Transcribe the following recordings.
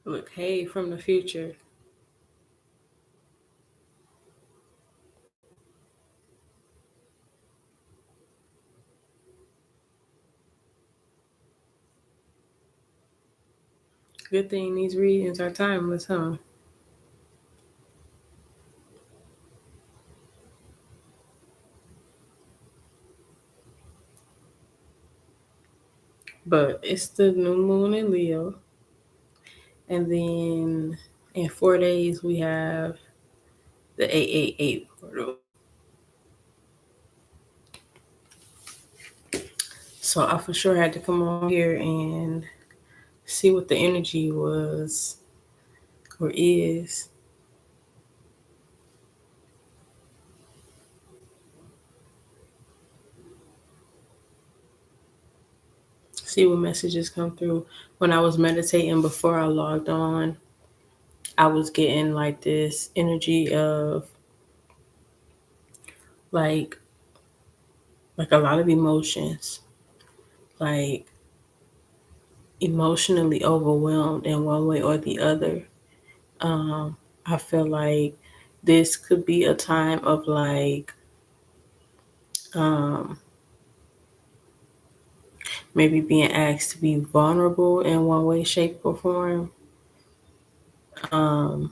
Look, hey, from the future. Good thing these readings are timeless, huh? But it's the new moon in Leo. And then in 4 days, we have the 888 portal. So I for sure had to come on here and see what the energy was or is. See what messages come through. When I was meditating before I logged on, I was getting like this energy of like like a lot of emotions, like emotionally overwhelmed in one way or the other. I feel like this could be a time of like um, maybe being asked to be vulnerable in one way, shape, or form, um,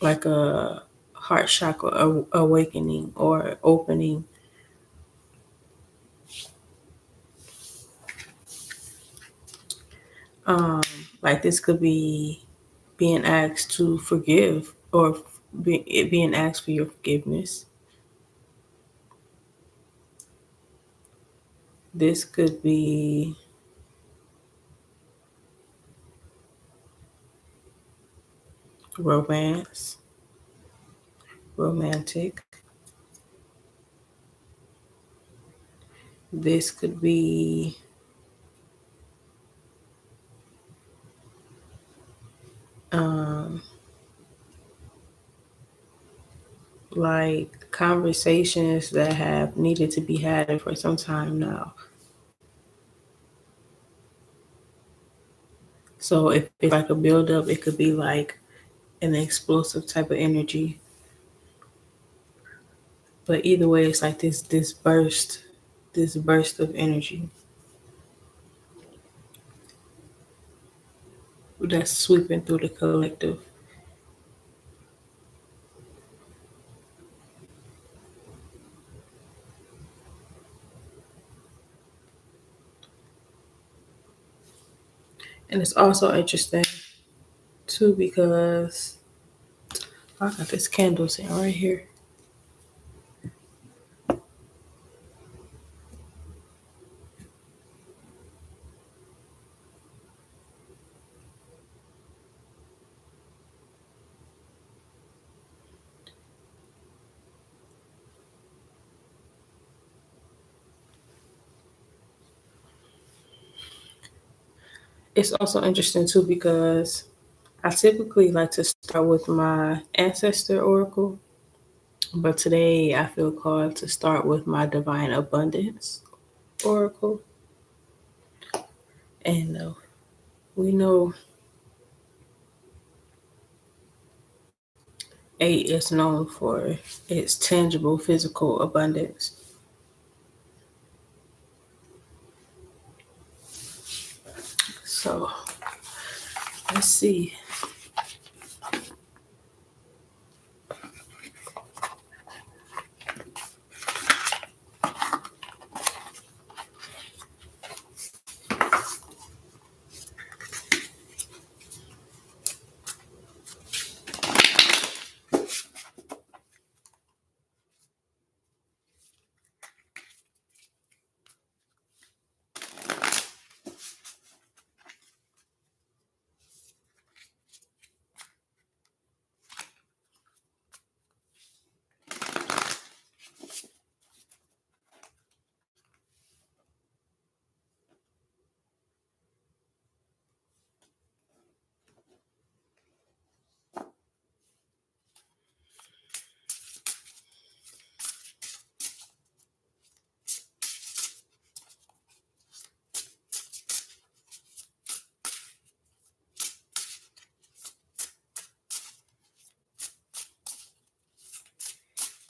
like a heart chakra awakening or opening. Um, like this could be being asked to forgive or being asked for your forgiveness. This could be romance, romantic. This could be um, like conversations that have needed to be had for some time now. So if it's like a buildup, it could be like an explosive type of energy. But either way, it's like this burst of energy that's sweeping through the collective. And it's also interesting too because I got this candle sitting right here. It's also interesting too because I typically like to start with my ancestor oracle, but today I feel called to start with my divine abundance oracle. And we know 8 is known for its tangible physical abundance. So let's see.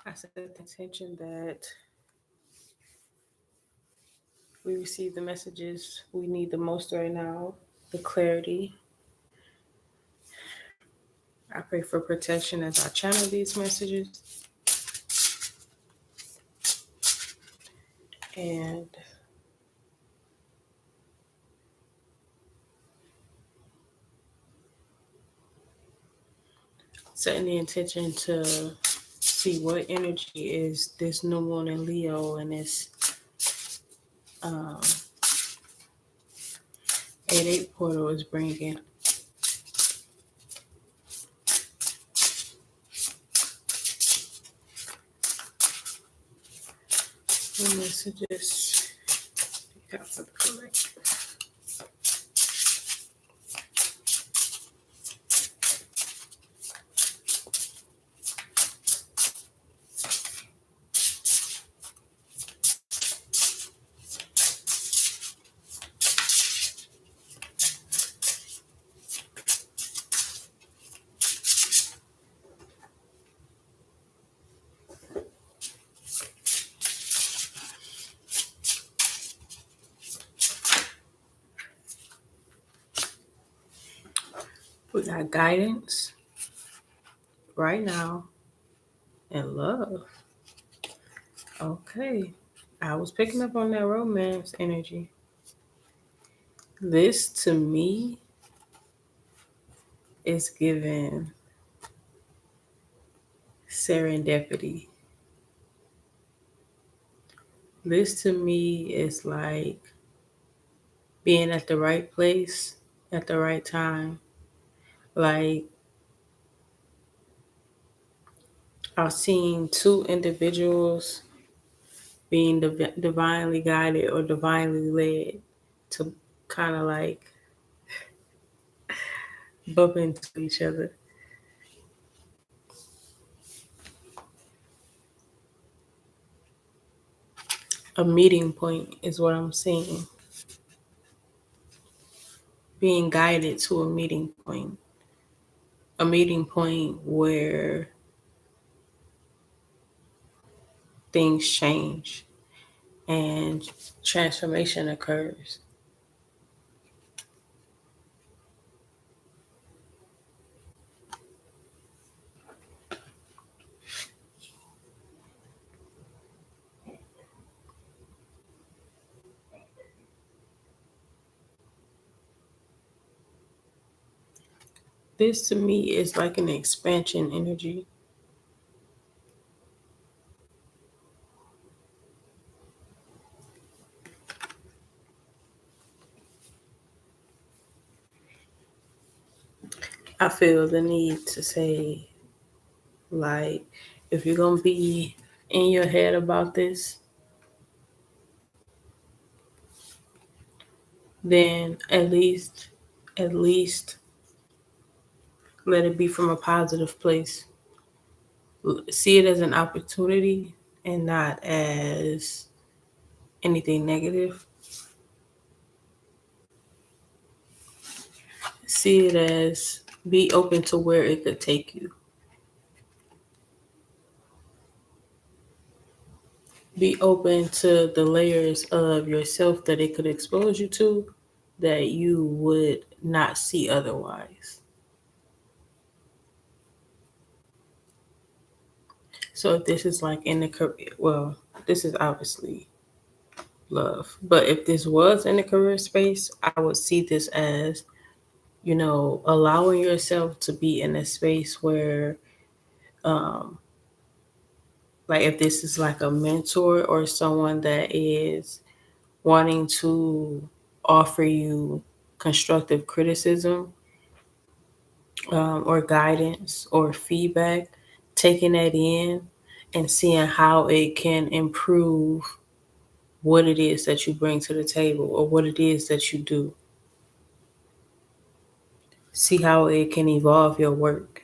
I set the intention that we receive the messages we need the most right now, the clarity. I pray for protection as I channel these messages. And setting the intention to see what energy is this new moon in Leo and this um, 8-8 portal is bringing. The messages pick out for the collective. We got guidance right now and love. Okay. I was picking up on that romance energy. This to me is given serendipity. This to me is like being at the right place at the right time. Like I've seen two individuals being divinely guided or divinely led to kind of like bump into each other. A meeting point is what I'm seeing. Being guided to a meeting point. A meeting point where things change and transformation occurs. This to me is like an expansion energy. I feel the need to say, like, if you're going to be in your head about this, then at least let it be from a positive place. See it as an opportunity and not as anything negative. See it as be open to where it could take you. Be open to the layers of yourself that it could expose you to that you would not see otherwise. So if this is like in the career, well, this is obviously love. But if this was in the career space, I would see this as, allowing yourself to be in a space where, um, like if this is like a mentor or someone that is wanting to offer you constructive criticism, or guidance or feedback, taking that in and seeing how it can improve what it is that you bring to the table or what it is that you do. See how it can evolve your work.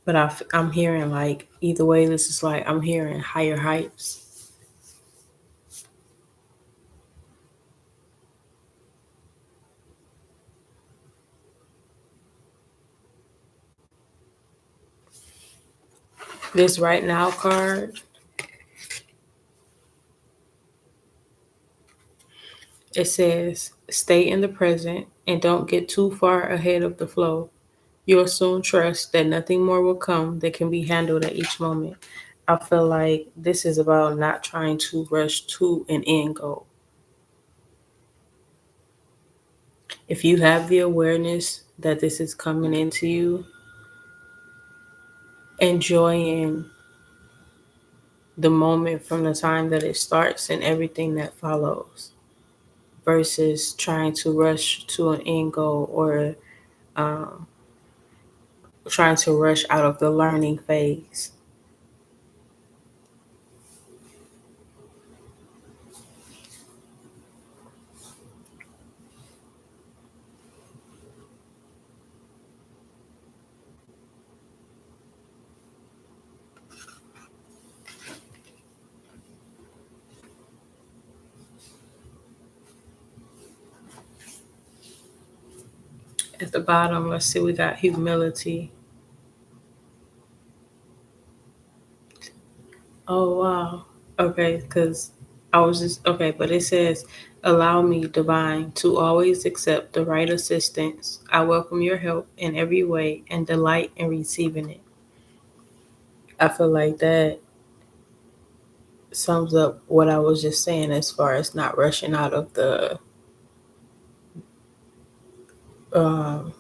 But I'm hearing like either way, this is like I'm hearing higher heights. This right now card, it says, stay in the present and don't get too far ahead of the flow. You'll soon trust that nothing more will come that can be handled at each moment. I feel like this is about not trying to rush to an end goal. If you have the awareness that this is coming into you, enjoying the moment from the time that it starts and everything that follows versus trying to rush to an end goal or um, trying to rush out of the learning phase. At the bottom, let's see, we got humility. Oh, wow. Okay, because I was just, okay, but it says, allow me, divine, to always accept the right assistance. I welcome your help in every way and delight in receiving it. I feel like that sums up what I was just saying as far as not rushing out of the, um,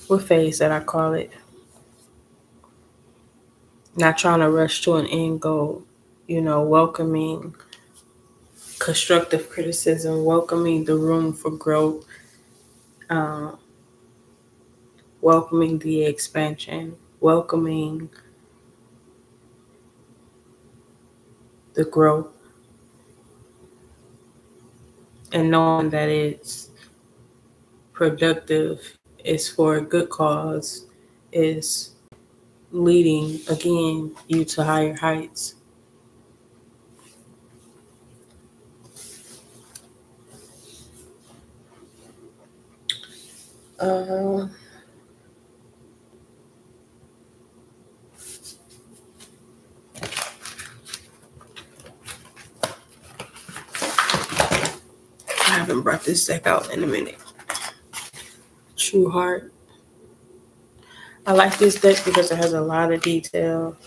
what phase that I call it? Not trying to rush to an end goal, welcoming constructive criticism, welcoming the room for growth, um, welcoming the expansion, welcoming the growth, and knowing that it's productive, is for a good cause, is leading again you to higher heights. Uh, I haven't brought this deck out in a minute. True Heart. I like this deck because it has a lot of detail.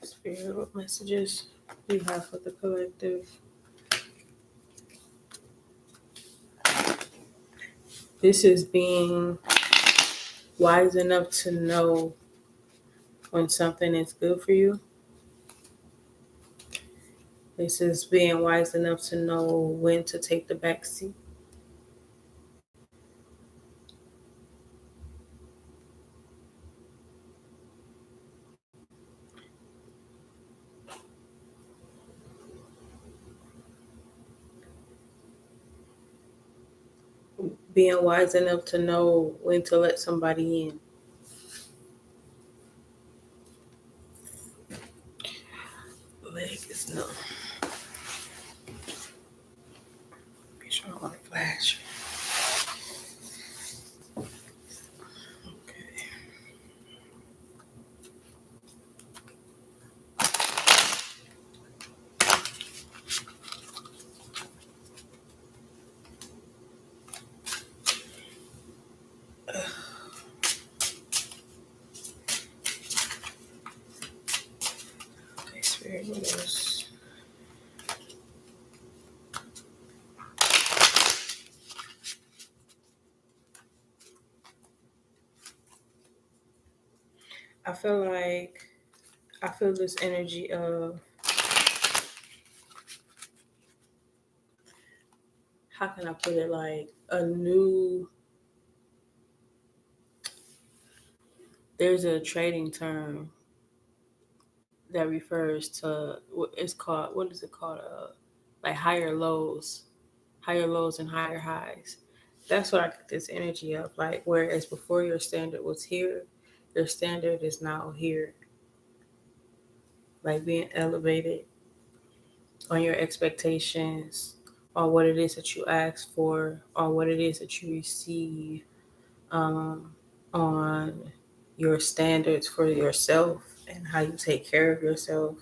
Spirit, what messages do you have for the collective? This is being wise enough to know when something is good for you. This is being wise enough to know when to take the back seat. Being wise enough to know when to let somebody in. Leg is numb. Be sure I want to flash. Okay. Okay, Spirit, what else? I feel like I feel this energy of, how can I put it, like a new, there's a trading term that refers to what it's called, what is it called? Like higher lows and higher highs. That's what I get this energy of. Like, whereas before your standard was here, your standard is now here. Like being elevated on your expectations, on what it is that you ask for, on what it is that you receive, um, on your standards for yourself and how you take care of yourself.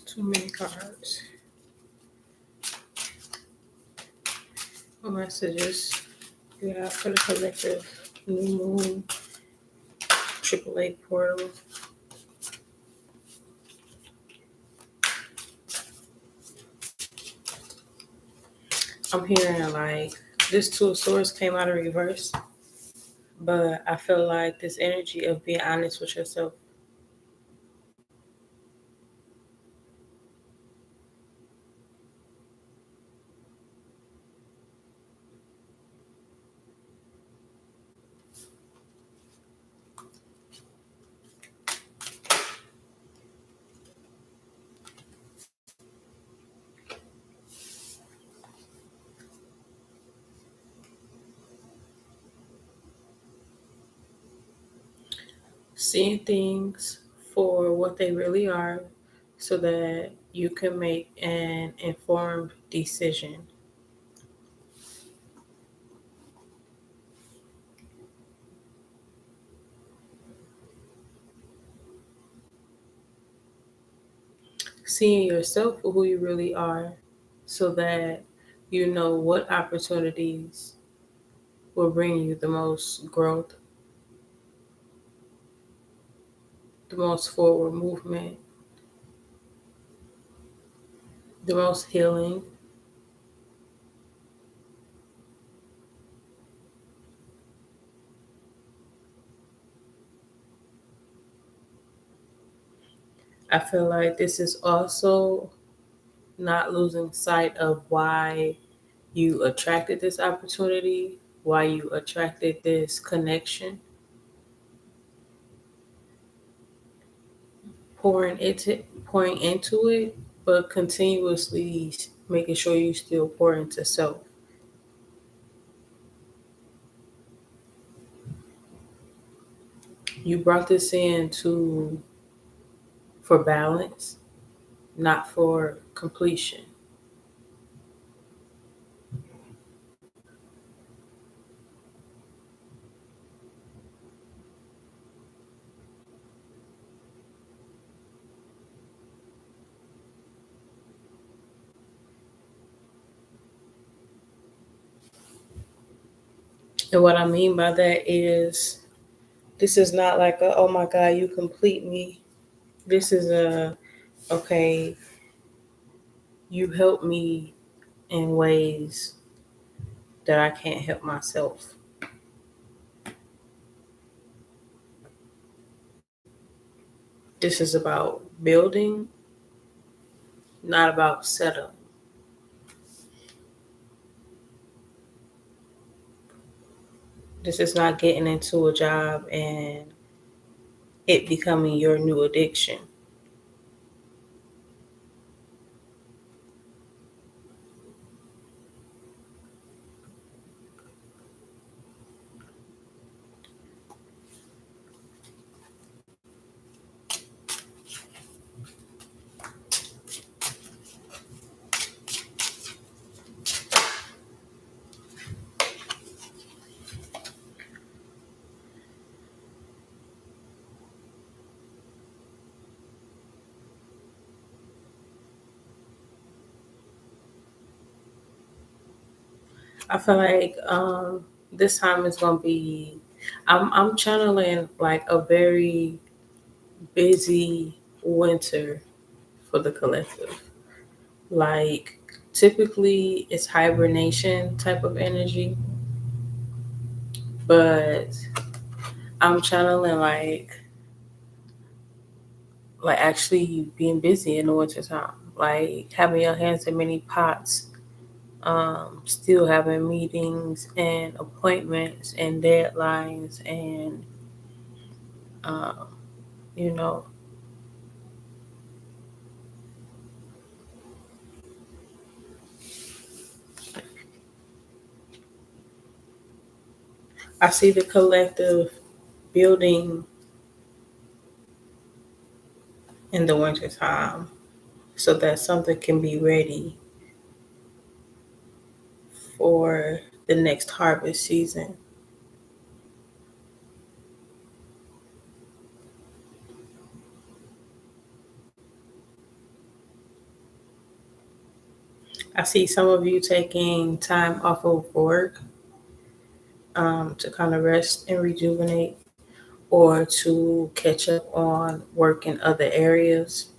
Too many cards. What messages you have for the collective? New moon, AAA portal. I'm hearing like this Two of Swords came out of reverse, but I feel like this energy of being honest with yourself. Seeing things for what they really are so that you can make an informed decision. Seeing yourself for who you really are so that you know what opportunities will bring you the most growth, the most forward movement, the most healing. I feel like this is also not losing sight of why you attracted this opportunity, why you attracted this connection, pouring into it, but continuously making sure you still pour into self. You brought this in to for balance, not for completion. And what I mean by that is this is not like a oh my god, you complete me. This is a okay, you help me in ways that I can't help myself. This is about building, not about setup. This is not getting into a job and it becoming your new addiction. I feel like this time is gonna be. I'm channeling like a very busy winter for the collective. Like, typically it's hibernation type of energy, but I'm channeling like actually being busy in the winter time, like having your hands in many pots, still having meetings and appointments and deadlines and um, you know, I see the collective building in the winter time so that something can be ready for the next harvest season. I see some of you taking time off of work to kind of rest and rejuvenate or to catch up on work in other areas.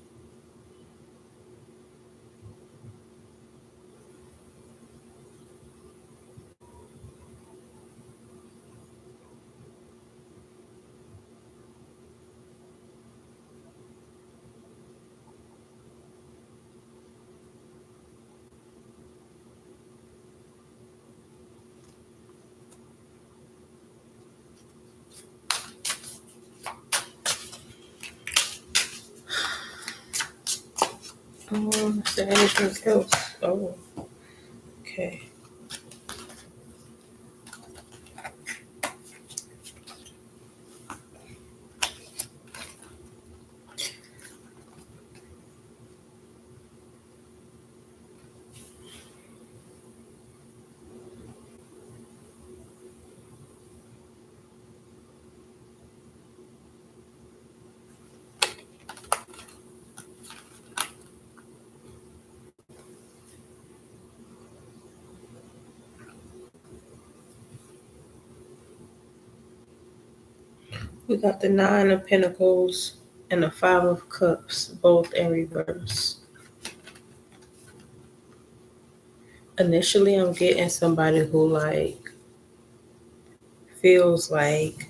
Is there anything else? Oh, okay. We got the Nine of Pentacles and the Five of Cups, both in reverse. Initially, I'm getting somebody who like feels like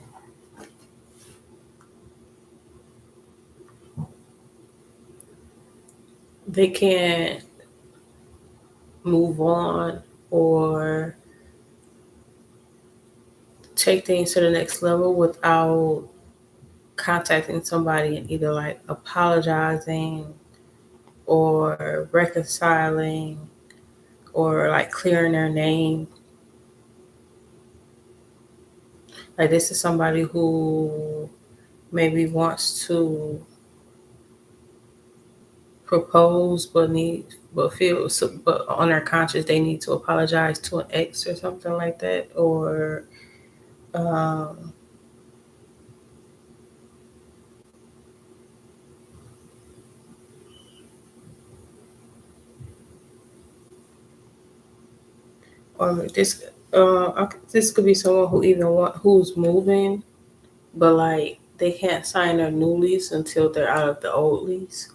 they can't move on or take things to the next level without contacting somebody and either like apologizing or reconciling or like clearing their name. Like, this is somebody who maybe wants to propose but feel so, but on their conscience they need to apologize to an ex or something like that, um or this could be someone who even who's moving, but like they can't sign a new lease until they're out of the old lease.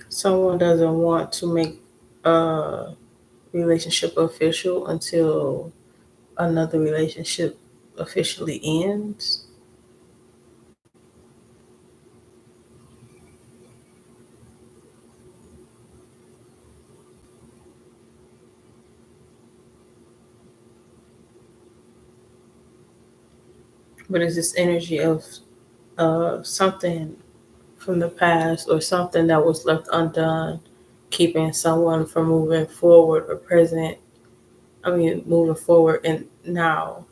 Someone doesn't want to make a relationship official until another relationship officially ends. But it's this energy of something from the past or something that was left undone, keeping someone from moving forward or present. I mean, moving forward and now.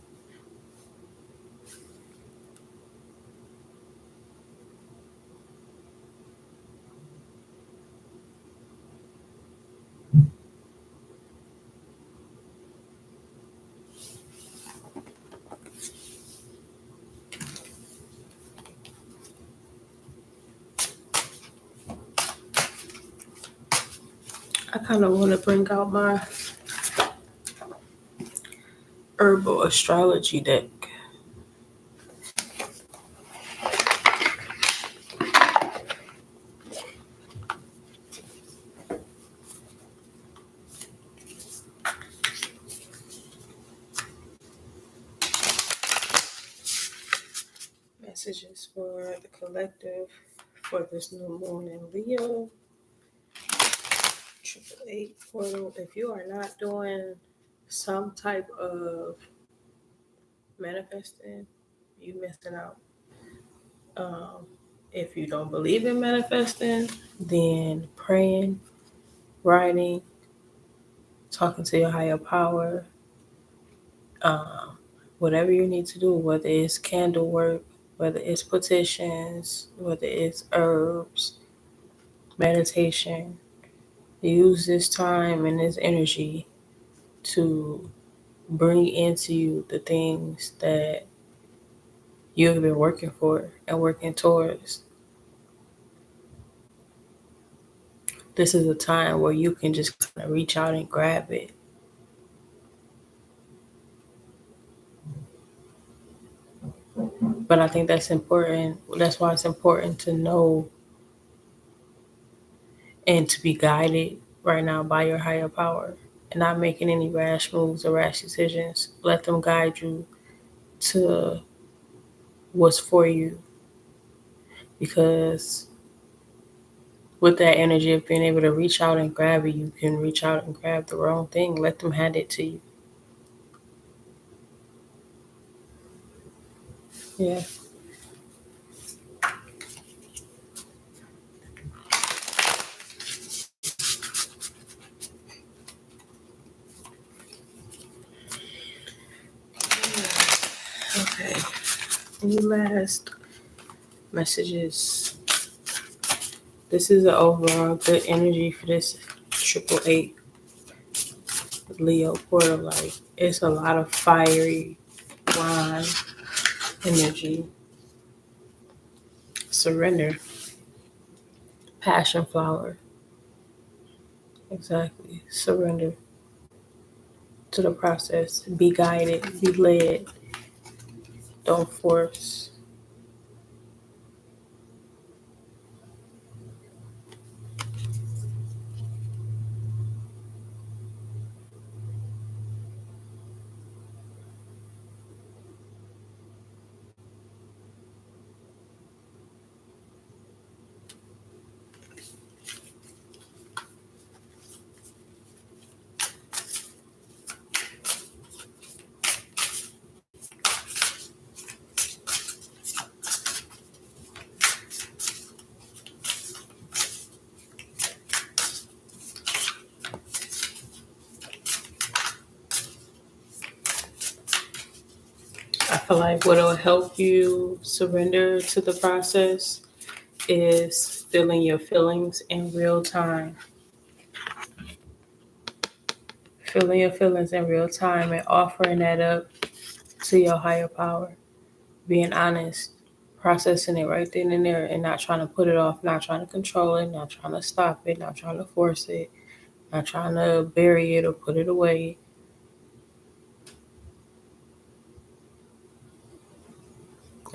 I kind of want to bring out my herbal astrology deck. Messages for the collective for this new moon in Leo. 888 portal. If you are not doing some type of manifesting, you missing out. Um, if you don't believe in manifesting, then praying, writing, talking to your higher power, um, whatever you need to do, whether it's candle work, whether it's petitions, whether it's herbs, meditation, use this time and this energy to bring into you the things that you've been working for and working towards. This is a time where you can just kind of reach out and grab it. But I think that's important. That's why it's important to know and to be guided right now by your higher power and not making any rash moves or rash decisions. Let them guide you to what's for you, because with that energy of being able to reach out and grab it, you can reach out and grab the wrong thing. Let them hand it to you. Yeah. Okay. Any last messages? This is an overall good energy for this 888 Leo portal. Like, it's a lot of fiery wine energy. Surrender. Passion flower. Exactly. Surrender to the process. Be guided. Be led. Don't force. I feel like what will help you surrender to the process is feeling your feelings in real time. Feeling your feelings in real time and offering that up to your higher power. Being honest, processing it right then and there, and not trying to put it off, not trying to control it, not trying to stop it, not trying to force it, not trying to bury it or put it away.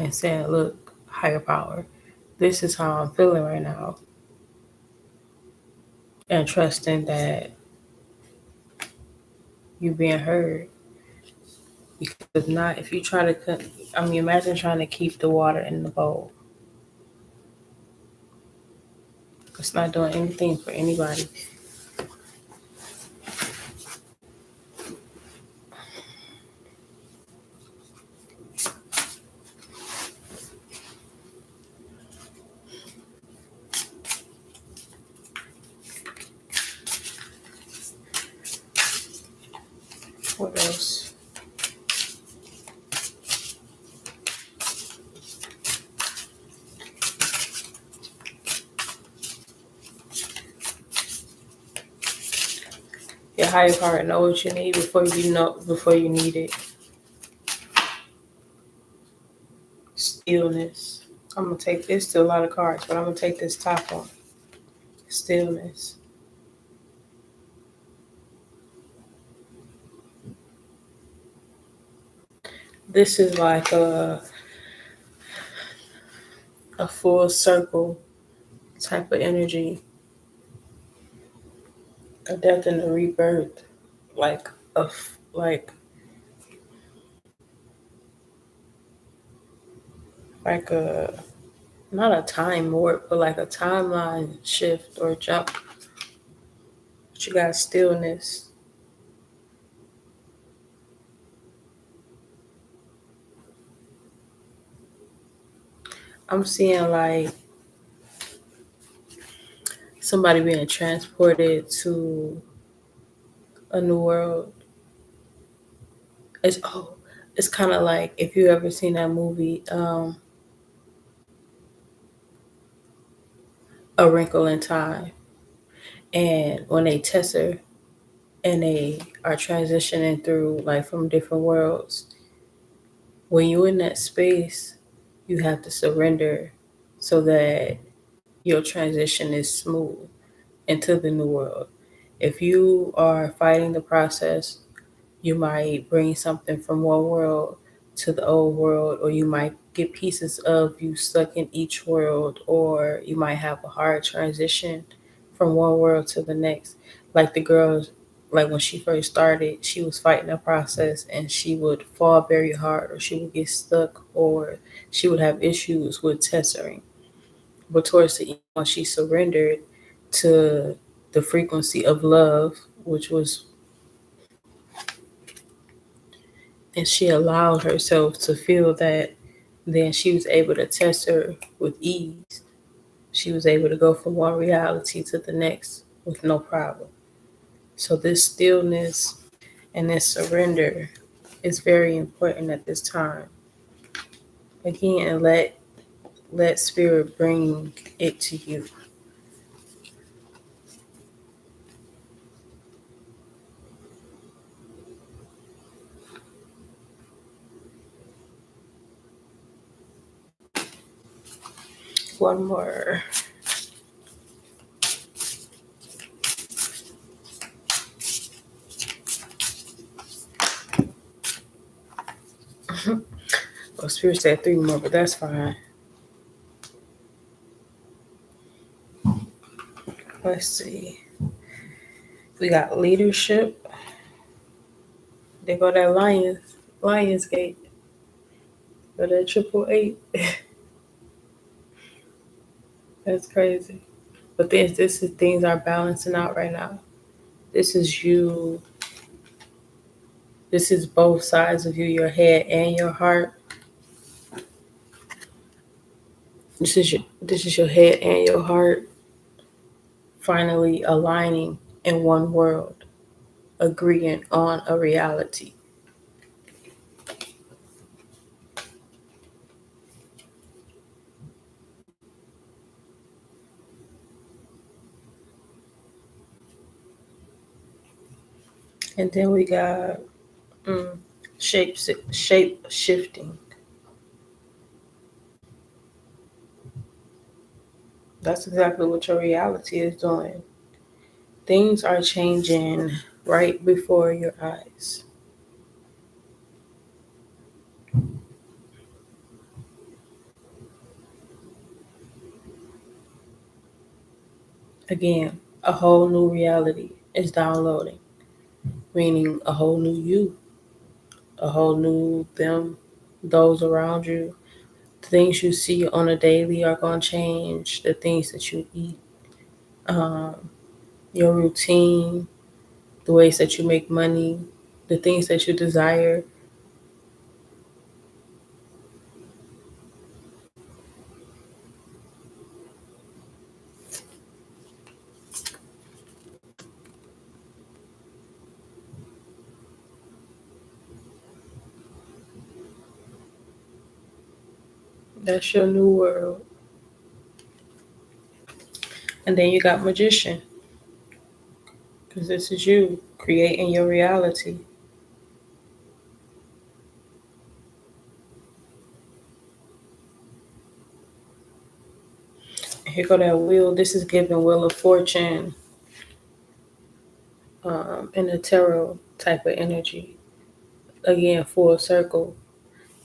And saying, look, higher power, this is how I'm feeling right now. And trusting that you're being heard. Because if not, if you try to, imagine trying to keep the water in the bowl. It's not doing anything for anybody. What else? Your higher power know what you need before you need it. Stillness. I'm gonna take this to a lot of cards, but I'm gonna take this top one. Stillness. This is like a full circle type of energy. A death and a rebirth. Like like like a not a time warp, but like a timeline shift or jump. But you got stillness. I'm seeing like somebody being transported to a new world. It's it's kind of like if you ever seen that movie, A Wrinkle in Time, and when they test her and they are transitioning through like from different worlds, when you're in that space, you have to surrender so that your transition is smooth into the new world. If you are fighting the process, you might bring something from one world to the old world, or you might get pieces of you stuck in each world, or you might have a hard transition from one world to the next. Like the girls, like when she first started, she was fighting the process and she would fall very hard, or she would get stuck, or she would have issues with tessering. But towards the end, when she surrendered to the frequency of love, which was, and she allowed herself to feel that, then she was able to test her with ease. She was able to go from one reality to the next with no problem. So this stillness and this surrender is very important at this time. Again, let spirit bring it to you. One more. Well, spirit said three more, but that's fine. Let's see. We got leadership. They go that Lionsgate. Go that 888. That's crazy. But this is things are balancing out right now. This is you. This is both sides of you, your head and your heart. This is your head and your heart finally aligning in one world, agreeing on a reality. And then we got mm, shape shifting. That's exactly what your reality is doing. Things are changing right before your eyes. Again, a whole new reality is downloading, meaning a whole new you, a whole new them, those around you. The things you see on a daily are going to change. The things that you eat, um, your routine, the ways that you make money, the things that you desire. That's your new world. And then you got magician, because this is you creating your reality. And here go that wheel. This is giving Wheel of Fortune in a tarot type of energy. Again, full circle.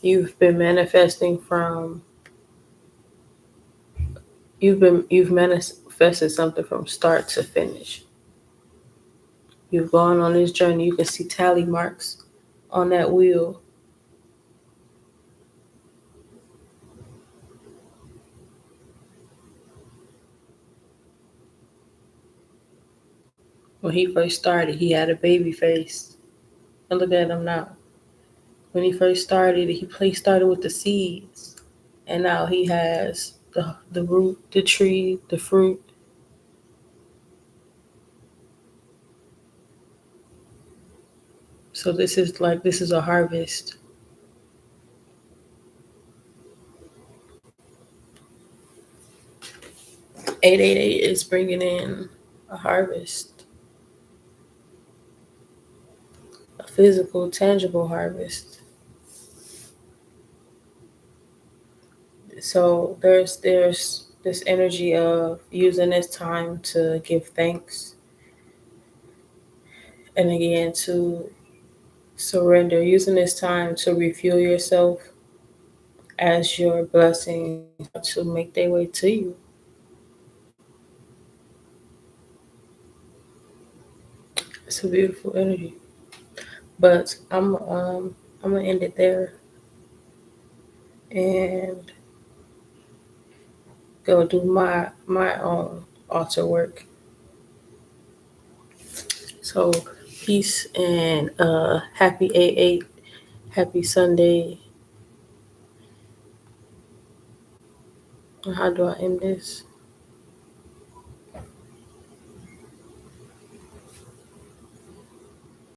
You've been manifesting from you've manifested something from start to finish. You've gone on this journey. You can see tally marks on that wheel. When he first started, he had a baby face. And look at him now. When he first started, he started with the seeds, and now he has the root, the tree, the fruit. So this is a harvest. 888 is bringing in a harvest, a physical, tangible harvest. So there's this energy of using this time to give thanks, and again to surrender, using this time to refuel yourself as your blessings start to make their way to you. It's a beautiful energy. But I'm gonna end it there and go do my own altar work. So peace and happy 8/8, happy Sunday. How do I end this?